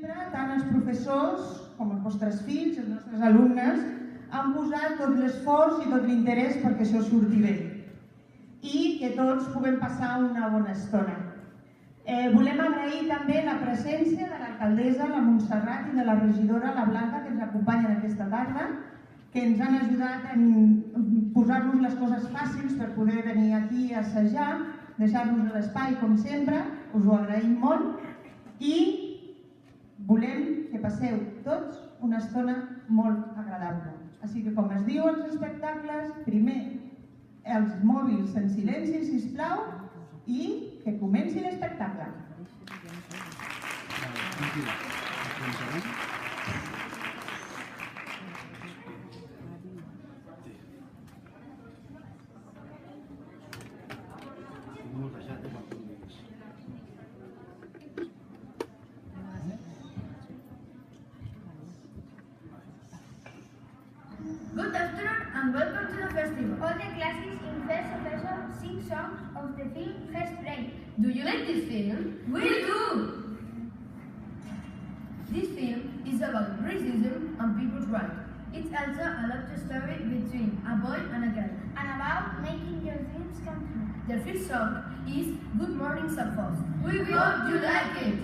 Tant els professors com els vostres fills, els nostres alumnes, han posat tot l'esforç i tot l'interès perquè això surti bé i que tots puguem passar una bona estona. Volem agrair també la presència de l'alcaldessa, la Montserrat, i de la regidora, la Blanca, que ens acompanyen aquesta tarda, que ens han ajudat a posar-nos les coses fàcils per poder venir aquí a assajar, deixar-nos l'espai com sempre, us ho agraïm molt i volem que passeu tots una estona molt agradable. Així que, com es diu als espectacles, primer els mòbils en silenci, sisplau, i que comenci l'espectacle. Good afternoon and welcome to the festival. All the classes in first semester sing songs of the film Hairspray. Do you like this film? We do! This film is about racism and people's rights. It's also a love story between a boy and a girl. And about making your dreams come true. The first song is Good Morning Suffolk. We hope you like it!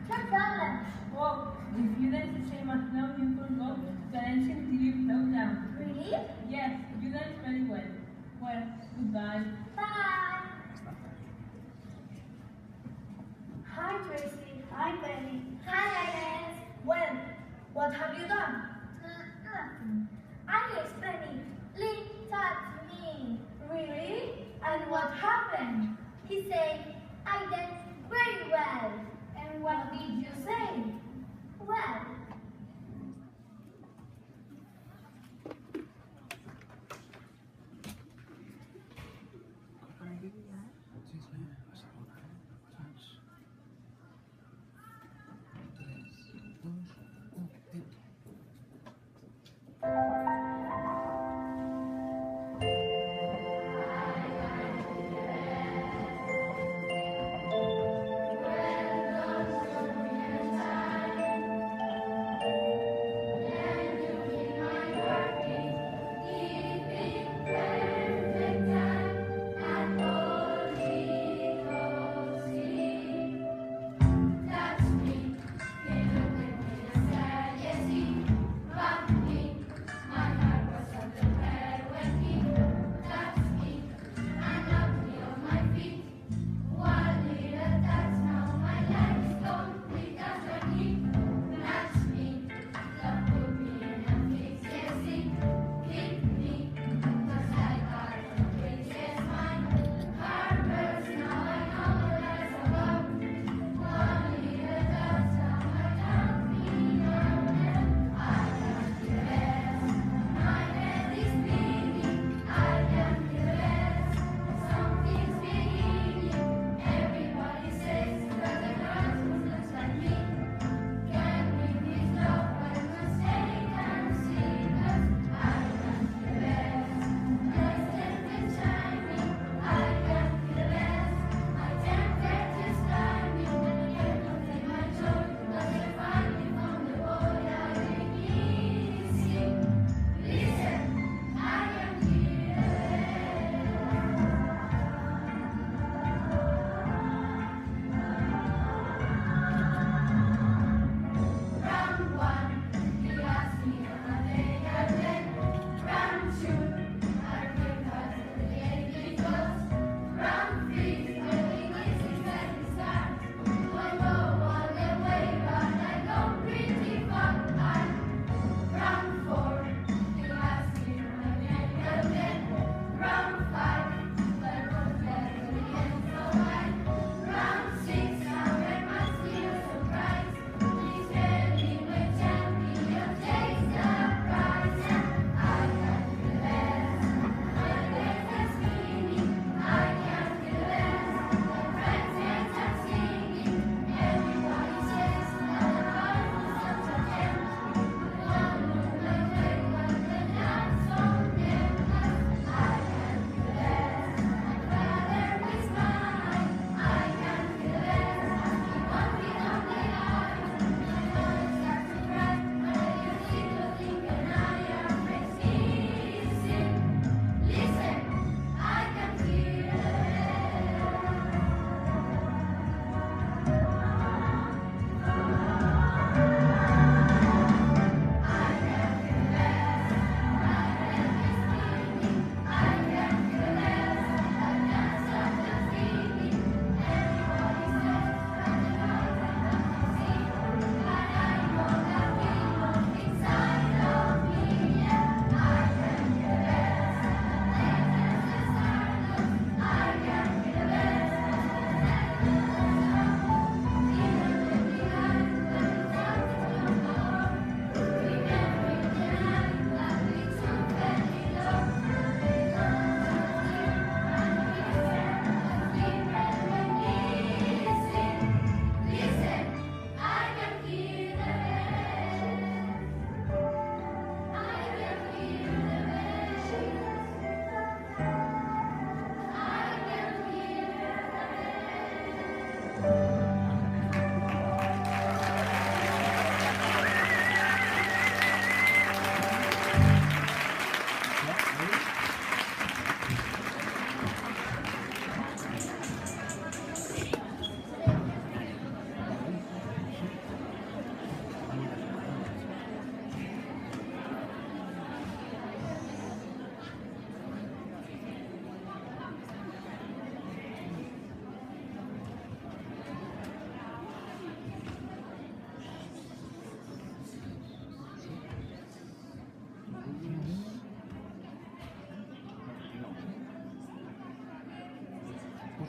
Check balance. Well, if you dance the same as now, you could go to ancient Philip no down. Really? Yes, you dance very well. Well, goodbye. Bye. Hi, Tracy. Hi, Penny. Hi, Agnes. Well, what have you done? Nothing. Agnes, Penny, Lynn touched me. Really? And what happened? He said I danced very well. And what did you say? Well,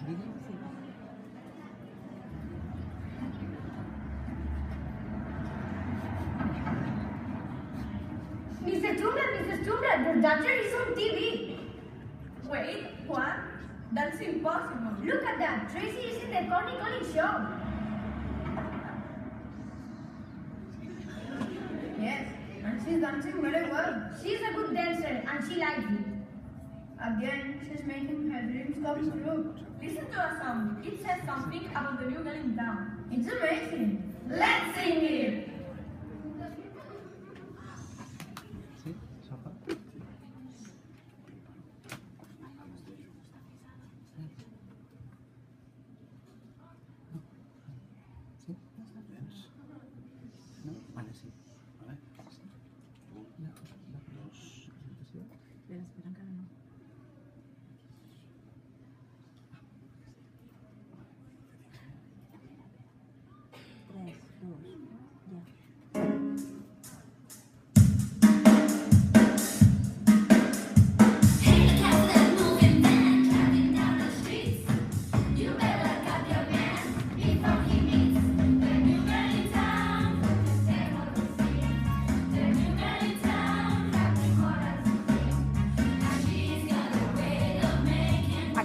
Mr. Toombler, the Doctor is on TV. Wait, what? That's impossible. Look at that. Tracy is in the Corny Collins show. Yes, and she's dancing very well. She's a good dancer and she likes it. Again, she's making her dreams come true. Listen to a song. It says something about the new girl in town. It's amazing. Let's sing it!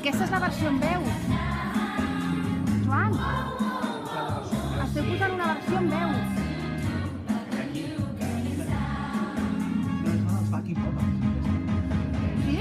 Aquesta és la versió en veu. Joan, esteu posant una versió en veu. Sí?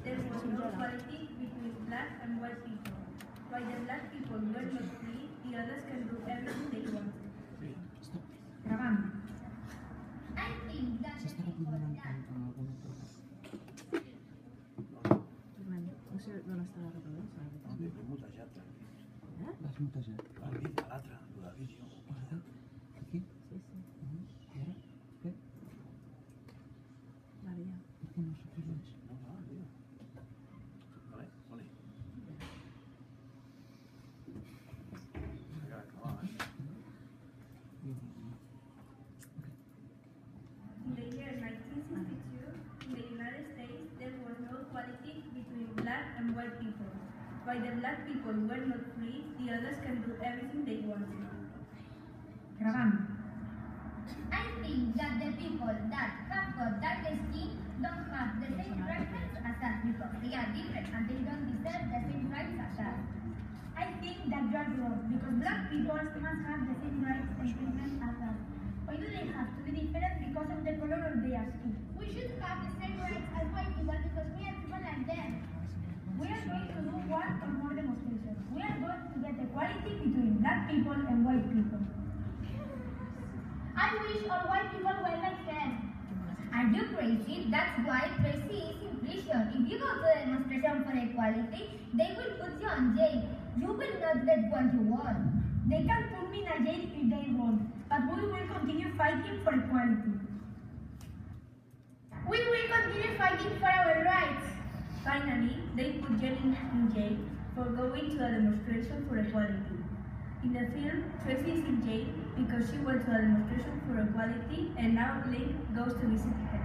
There was no equality between black and white people. While the black people were not free, the others can do everything they want. Gravant. I think that the people that No sé d'on està la reproducció. L'he mutejat. L'has mutejat? El vídeo, l'altre, el del vídeo. Aquí? Sí, sí. I ara? Què? Vale, ja. Per què no s'apreix? No, no, el vídeo. Vale, vale. S'ha quedat clar, In the year 1962, in the United States, there was no equality between black and white people. While the black people were not free, the others can do everything they want. Gravant. I think that the people that have got dark skin don't have the same rights as us because they are different and they don't deserve the same rights as us. I think that you are wrong, because black people must have the same rights and treatment as us. Why do they have to be different because of the color of their skin? We should have the same rights as white people because we are people like them. We are going to do one or more demonstrations. We are going to get equality between black people and white people. I wish all white people were like them. Are you crazy? That's why Tracy is in prison. If you go to a demonstration for equality, they will put you in jail. You will not get what you want. They can put me in a jail if they want, but we will continue fighting for equality. We will continue fighting for our rights. Finally, they put Jenny in jail for going to a demonstration for equality. In the film, Tracy is in jail because she went to a demonstration for equality, and now Link goes to visit her.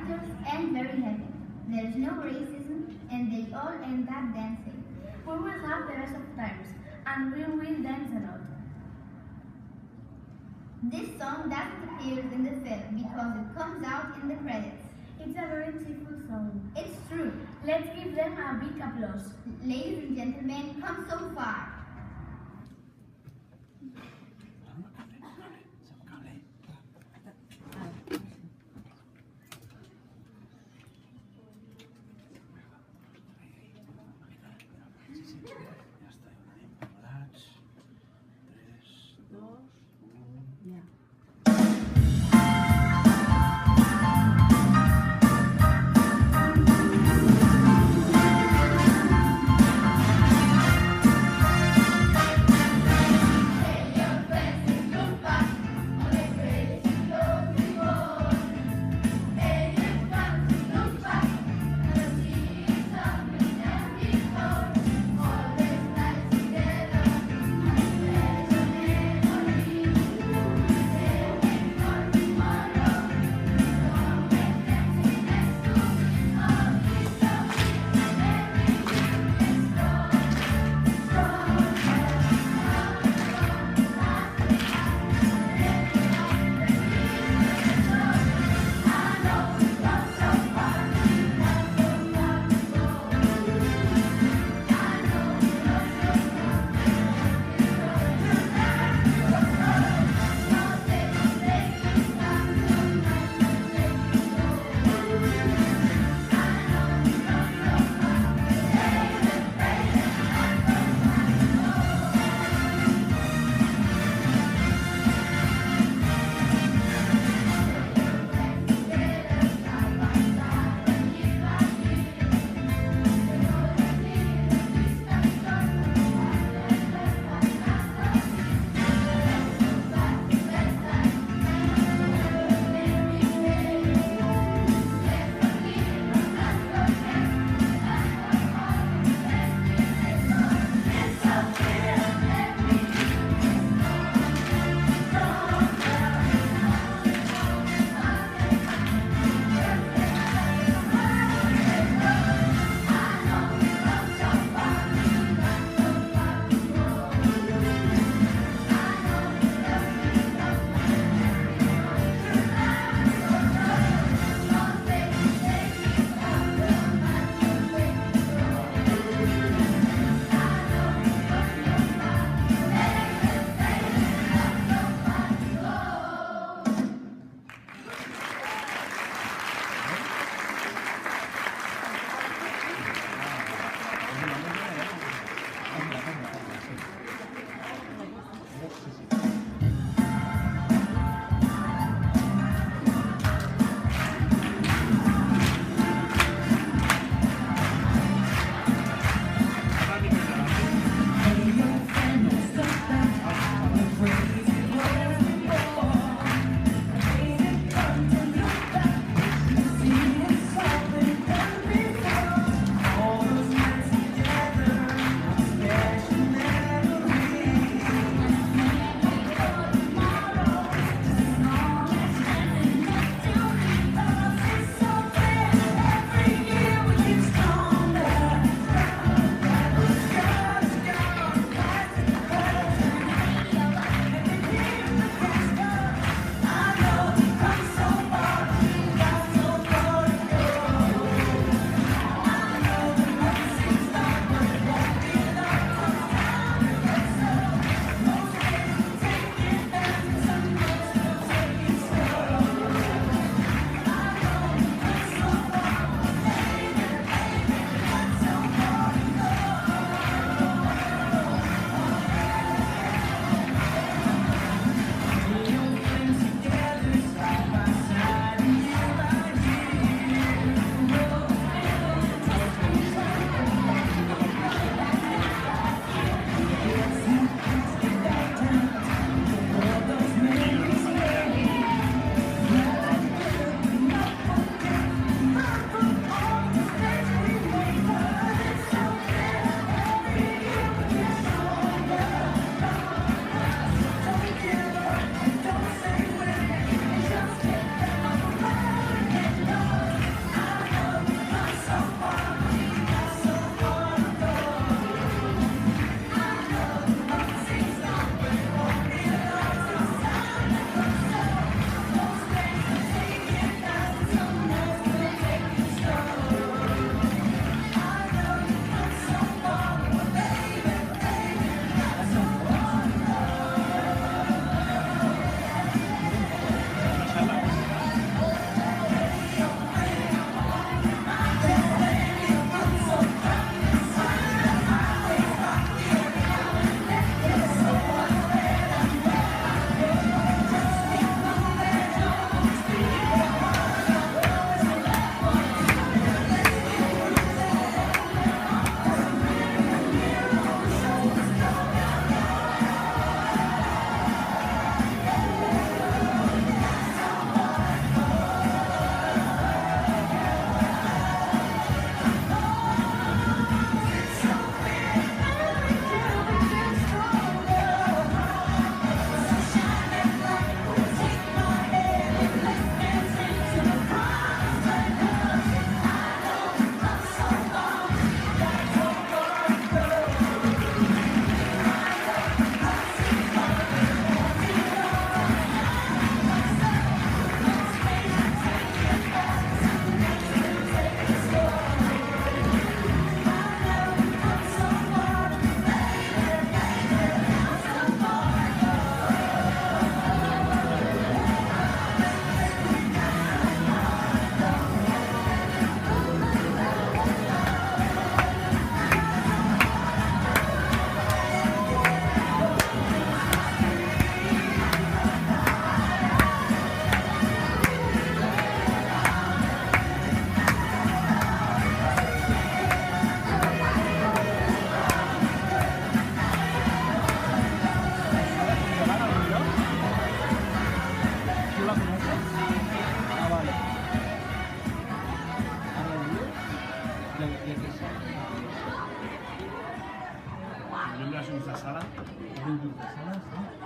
actors and very happy. There's no racism and they all end up dancing. We will have the best of times, and we will dance a lot. This song doesn't appear in the film because it comes out in the credits. It's a very cheerful song. It's true. Let's give them a big applause. Ladies and gentlemen, come so far. Ja està, anem preparats. 3, 2, 1... Ja. multisalas, ¿no?